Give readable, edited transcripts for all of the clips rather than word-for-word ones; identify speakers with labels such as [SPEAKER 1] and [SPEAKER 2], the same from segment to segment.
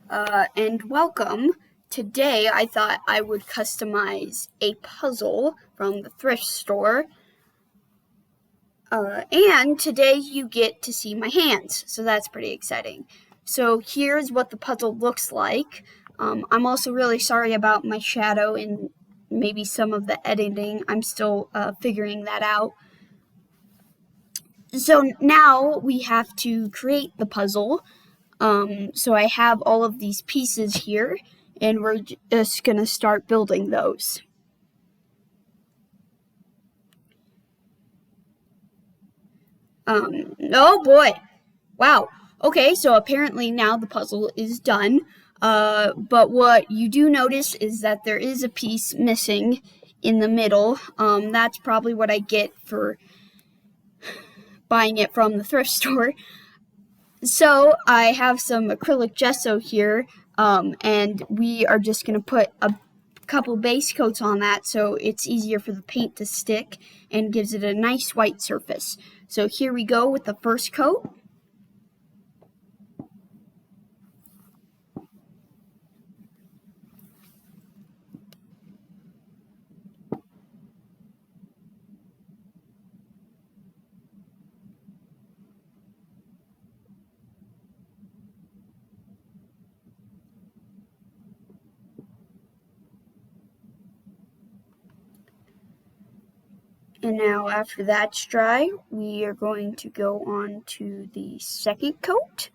[SPEAKER 1] And welcome. Today I thought I would customize a puzzle from the thrift store. And today you get to see my hands, so that's pretty exciting. So here's what the puzzle looks like. I'm also really sorry about my shadow and maybe some of the editing. I'm still figuring that out. So now we have to create the puzzle. So I have all of these pieces here, and we're just going to start building those. Oh boy. Wow. Okay, so apparently now the puzzle is done. But what you do notice is that there is a piece missing in the middle. That's probably what I get for buying it from the thrift store. So I have some acrylic gesso here, and we are just going to put a couple base coats on that so it's easier for the paint to stick and gives it a nice white surface. So here we go with the first coat. And now after that's dry, we are going to go on to the second coat.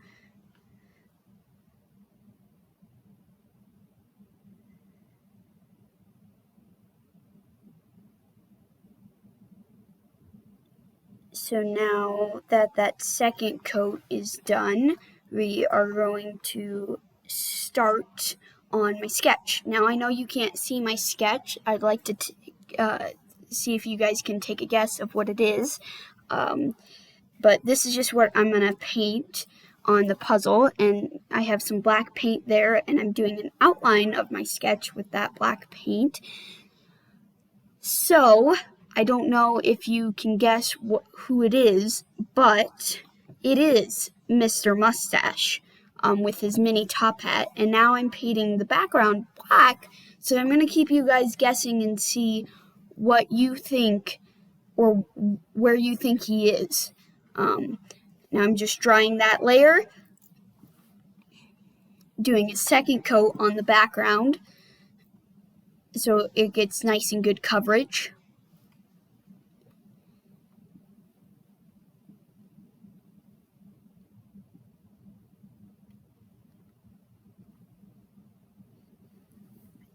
[SPEAKER 1] So now that that second coat is done, we are going to start on my sketch. Now I know you can't see my sketch. I'd like to see if you guys can take a guess of what it is. But this is just what I'm going to paint on the puzzle, and I have some black paint there, and I'm doing an outline of my sketch with that black paint. So I don't know if you can guess who it is, but it is Mr. Mustache with his mini top hat. And now I'm painting the background black, so I'm going to keep you guys guessing and see what you think or where you think he is. Now I'm just drying that layer, doing a second coat on the background so it gets nice and good coverage.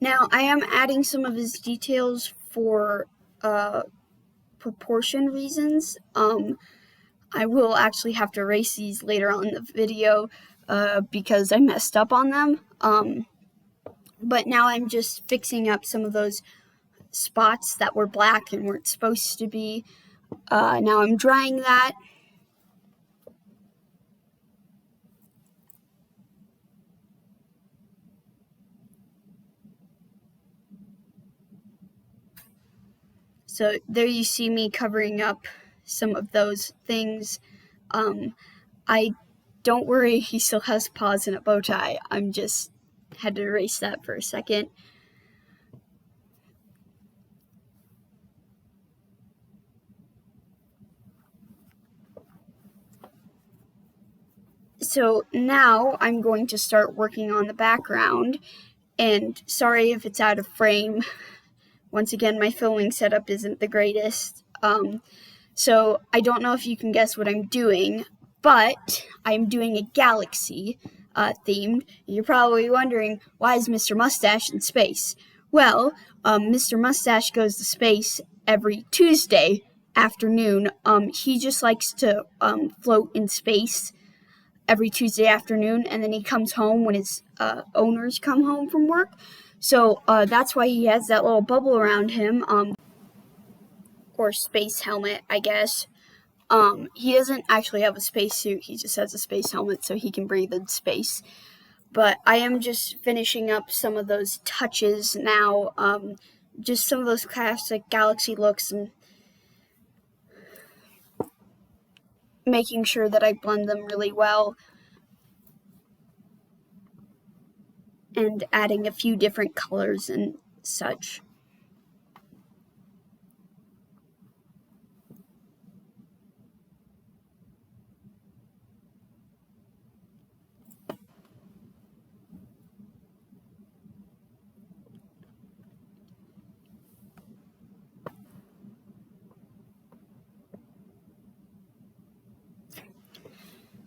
[SPEAKER 1] Now I am adding some of his details for proportion reasons. I will actually have to erase these later on in the video because I messed up on them. But now I'm just fixing up some of those spots that were black and weren't supposed to be. Now I'm drying that. So there you see me covering up some of those things. Don't worry, he still has paws and a bow tie. I'm just had to erase that for a second. So now I'm going to start working on the background, and sorry if it's out of frame. Once again, my filming setup isn't the greatest. So I don't know if you can guess what I'm doing, but I'm doing a galaxy themed. You're probably wondering, why is Mr. Mustache in space? Well, Mr. Mustache goes to space every Tuesday afternoon. He just likes to float in space every Tuesday afternoon, and then he comes home when his owners come home from work. So that's why he has that little bubble around him, or space helmet, I guess. He doesn't actually have a spacesuit, he just has a space helmet so he can breathe in space. But I am just finishing up some of those touches now, just some of those classic galaxy looks, and making sure that I blend them really well. and adding a few different colors and such.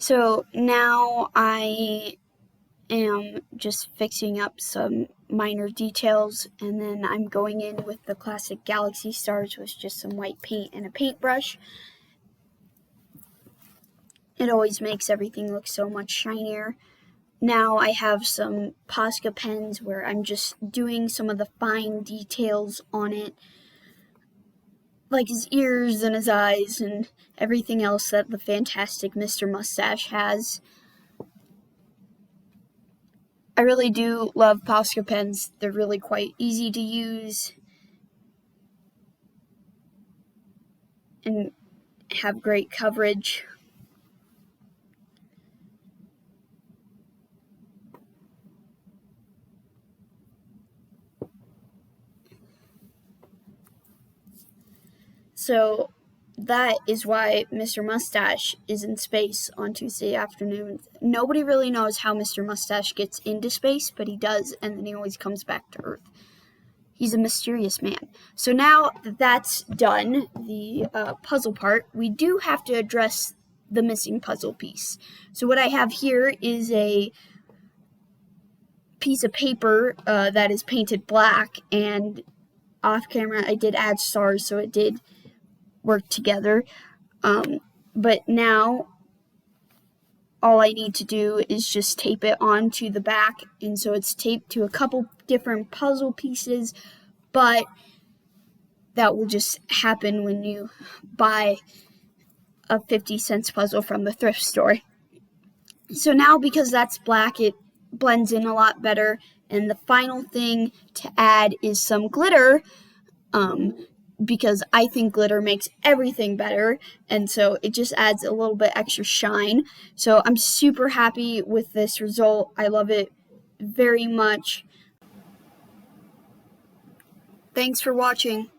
[SPEAKER 1] So now I am just fixing up some minor details, and then I'm going in with the classic galaxy stars with just some white paint and a paintbrush. It always makes everything look so much shinier. Now I have some Posca pens where I'm just doing some of the fine details on it, like his ears and his eyes and everything else that the fantastic Mr. Mustache has. I really do love Posca pens. They're really quite easy to use and have great coverage. So that is why Mr. Mustache is in space on Tuesday afternoons. Nobody really knows how Mr. Mustache gets into space, but he does, and then he always comes back to Earth. He's a mysterious man. So now that that's done, the puzzle part, we do have to address the missing puzzle piece. So what I have here is a piece of paper that is painted black, and off camera I did add stars, so it did work together. But now all I need to do is just tape it onto the back, and so it's taped to a couple different puzzle pieces, but that will just happen when you buy a 50-cent puzzle from the thrift store. So now, because that's black, it blends in a lot better, and the final thing to add is some glitter, because I think glitter makes everything better, and so it just adds a little bit extra shine. So I'm super happy with this result. I love it very much. Thanks for watching.